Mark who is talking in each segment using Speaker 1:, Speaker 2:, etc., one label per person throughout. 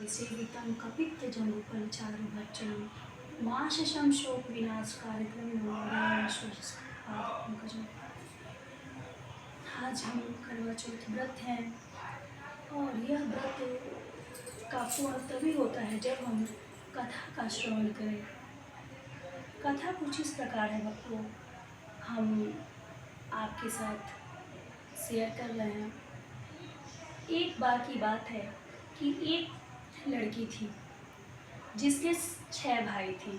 Speaker 1: सेवितं कपित्थजम्बुफलचारुभक्षणं माशशं शोकविनाशकारितं नमामि। आज हम करवा चौथ व्रत हैं और यह व्रत का पूर्ण तभी होता है जब हम कथा का श्रवण करें। कथा कुछ इस प्रकार है भक्तों, हम आपके साथ शेयर कर रहे हैं। एक बार की बात है कि एक लड़की थी जिसके 6 भाई थे।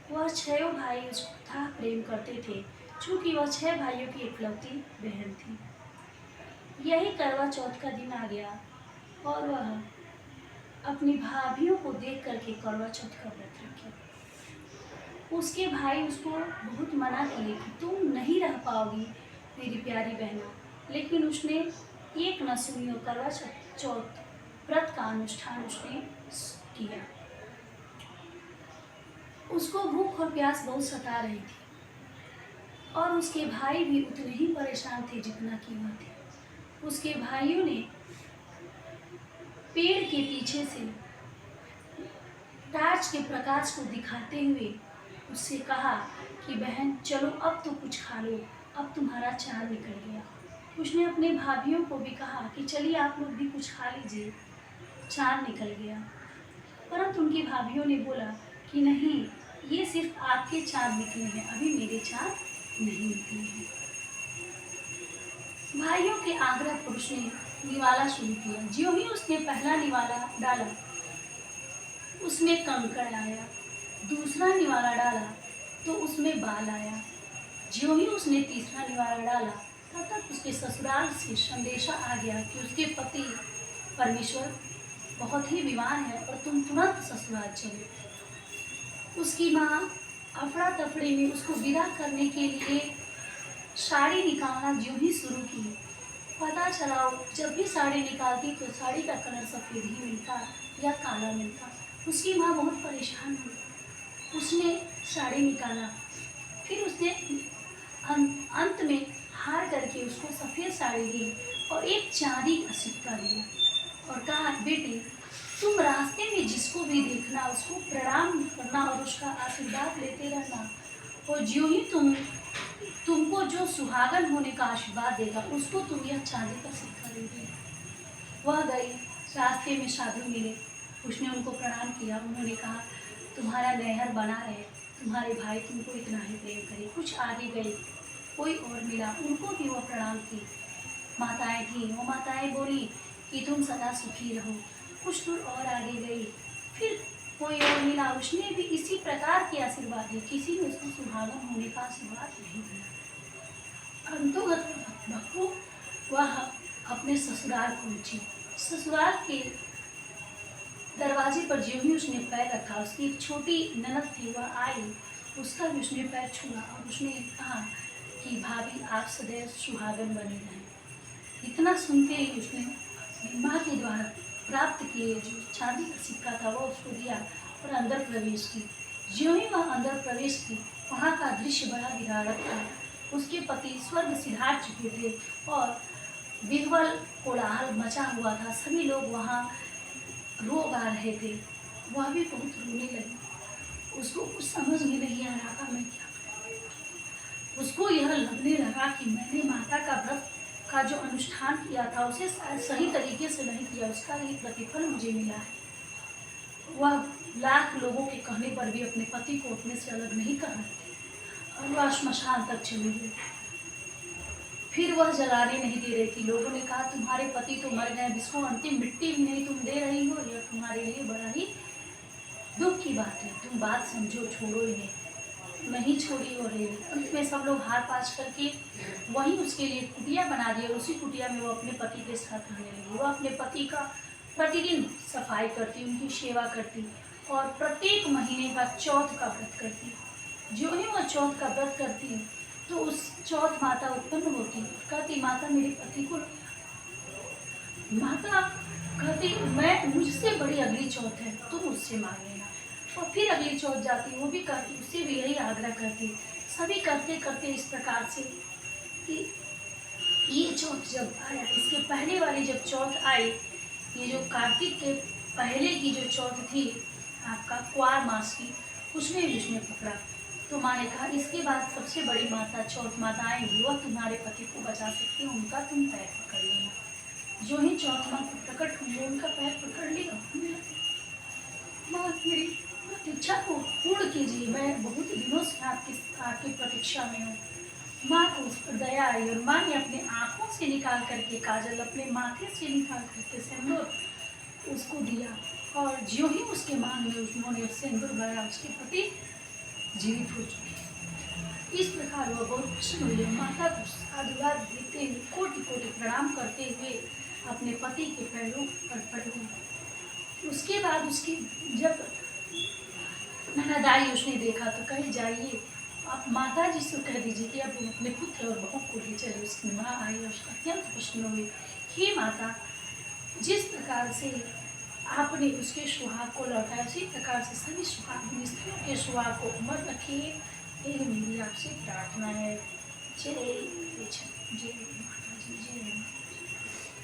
Speaker 1: वह 6 भाई उसका प्रेम करते थे, चूँकि वह 6 भाइयों की इकलौती बहन थी। यही करवा चौथ का दिन आ गया और वह अपनी भाभियों को देख करके करवा चौथ का व्रत रखे। उसके भाई उसको बहुत मना किए कि तुम नहीं रह पाओगी मेरी प्यारी बहना, लेकिन उसने एक न सुनी और करवा चौथ व्रत का अनुष्ठान उसने किया। उसको भूख और प्यास बहुत सता रही थी और उसके भाई भी उतने ही परेशान थे जितना कि वह थे। उसके भाइयों ने पेड़ के पीछे से टार्च के प्रकाश को दिखाते हुए उससे कहा कि बहन चलो अब तो कुछ खा लो, अब तुम्हारा चाँद निकल गया। उसने अपने भाभियों को भी कहा कि चलिए आप लोग भी कुछ खा लीजिए, चाँद निकल गया। परंतु उनकी भाभियों ने बोला कि नहीं, ये सिर्फ आपके चाँद निकले हैं, अभी मेरे चाँद नहीं निकले हैं। भाइयों के आग्रह पर उसने निवाला शुरू किया। ज्यों ही उसने पहला निवाला डाला उसमें कंकड़ आया, दूसरा निवाला डाला तो उसमें बाल आया। ज्यों ही उसने तीसरा निवाला डाला तब तक उसके ससुराल से संदेशा आ गया कि उसके पति परमेश्वर बहुत ही बीमार है और तुम तुरंत ससुराल चलो। उसकी माँ अफड़ा तफड़ी में उसको विदा करने के लिए साड़ी निकालना ज्यों ही शुरू की, पता चला जब भी साड़ी निकालती तो साड़ी का कलर सफ़ेद ही मिलता या काला मिलता। उसकी माँ बहुत परेशान हुई। उसने साड़ी निकाला, फिर उसने अंत में हार करके उसको सफ़ेद साड़ी दी और एक चांदी का सिक्का दिया और कहा, बेटी तुम रास्ते में जिसको भी देखना उसको प्रणाम करना और उसका आशीर्वाद लेते रहना, और ज्यों ही तुमको जो सुहागन होने का आशीर्वाद देगा उसको तुम यह चांदी का सिक्का दे देना। वह गई, रास्ते में साधु मिले, उसने उनको प्रणाम किया। उन्होंने कहा तुम्हारा नैहर बना रहे, तुम्हारे भाई तुमको इतना ही प्रेम करे। कुछ आगे गई, कोई और मिला, उनको भी वह प्रणाम की। माताएं थी, वो माताएं बोली कि तुम सदा सुखी रहो। कुछ दूर और आगे गई, फिर कोई और मिला, उसने भी इसी प्रकार के आशीर्वाद दिए। किसी ने उसको सुहागन होने का आशीर्वाद नहीं दिया। अंतोगत भक्तों वह अपने ससुराल पहुंची। ससुराल के दरवाजे पर ज्यों ही उसने पैर रखा, उसकी एक छोटी ननद थी, वह आई, उसका भी उसने पैर छुआ और उसने कहा कि भाभी आप सदैव सुहागन बने रहें। इतना सुनते ही उसने माँ के द्वारा प्राप्त किए जो चांदी का सिक्का था वो उसको दिया और अंदर प्रवेश की। ज्यों ही वह अंदर प्रवेश की, वहाँ का दृश्य बड़ा विदारक था। उसके पति स्वर्ग सिधार चुके थे और विह्वल कोलाहल मचा हुआ था। सभी लोग वहाँ रो गा रहे थे, वह भी बहुत रोने लगी। उसको कुछ समझ में नहीं आ रहा था मैं क्या करूं। उसको यह लगने लगा कि मैंने माता का व्रत का जो अनुष्ठान किया था उसे सही तरीके से नहीं किया, उसका ही प्रतिफल मुझे मिला है। वह लाख लोगों के कहने पर भी अपने पति को अपने से अलग नहीं कर रही थी और वह श्मशान तक चली गई। फिर वह जलाने नहीं दे रही थी। लोगों ने कहा तुम्हारे पति तो मर गए, जिसको अंतिम मिट्टी भी नहीं तुम दे रही हो, यह तुम्हारे लिए बड़ा ही दुख की बात है, तुम बात समझो, छोड़ो इन्हें। नहीं छोड़ी और अंत में सब लोग हार पास करके वहीं उसके लिए कुटिया बना दिया। उसी कुटिया में वो अपने पति के साथ रहने लगी। वो अपने पति का प्रतिदिन सफाई करती, उनकी सेवा करती और प्रत्येक महीने का चौथ का व्रत करती। जो ही वह चौथ का व्रत करती तो उस चौथ माता उत्पन्न होती, कहती माता मेरे पति को, माता कहती मैं मुझसे बड़ी अगली चौथ है, तुम मुझसे मांग लेना। और फिर अगली चौथ जाती, वो भी करती, उससे भी यही आग्रह करती। सभी करते करते इस प्रकार से कि ये चौथ जब आया, इसके पहले वाली जब चौथ आई, ये जो कार्तिक के पहले की जो चौथ थी आपका क्वार मास की, उसमें भी उसने पकड़ा। तो माँ ने कहा इसके बाद सबसे बड़ी माता चौथ माता आएंगी, वह तुम्हारे पति को बचा सकती है, उनका तुम पैर पकड़ लेना। जो ही चौथ माँ को प्रकट हुई उनका पैर पकड़ लिया। माँ मेरी प्रतीक्षा को पूर्ण कीजिए, मैं बहुत दिनों से आपकी प्रतीक्षा में हूँ। माँ को उस पर दया आई और माँ ने अपने आँखों से निकाल करके काजल, अपने माथे से निकाल करके सिंदूर उसको दिया, और ज्यों ही उसके मांग में उन्होंने सिंदूर भरा, उसके पति जीवित हो चुके। इस प्रकार वह बहुत प्रसन्न हुई, माता को साधुवाद देते हुए कोटि कोटि प्रणाम करते हुए अपने पति के पैरों पर पड़ गई। उसके बाद उसकी जब ननद आई उसने देखा तो कहे जाइए आप माता जी से कह दीजिए कि अब अपने पुत्र और बहू को ले चले। उसकी माँ आई और अत्यंत प्रसन्न हुई, हे माता, जिस प्रकार से आपने उसके सुहाग को लौटाया उसी प्रकार से सभी सुहागिन स्त्रियों के सुहाग को अमर रखिए, यही मेरी आपसे प्रार्थना है। जय जय।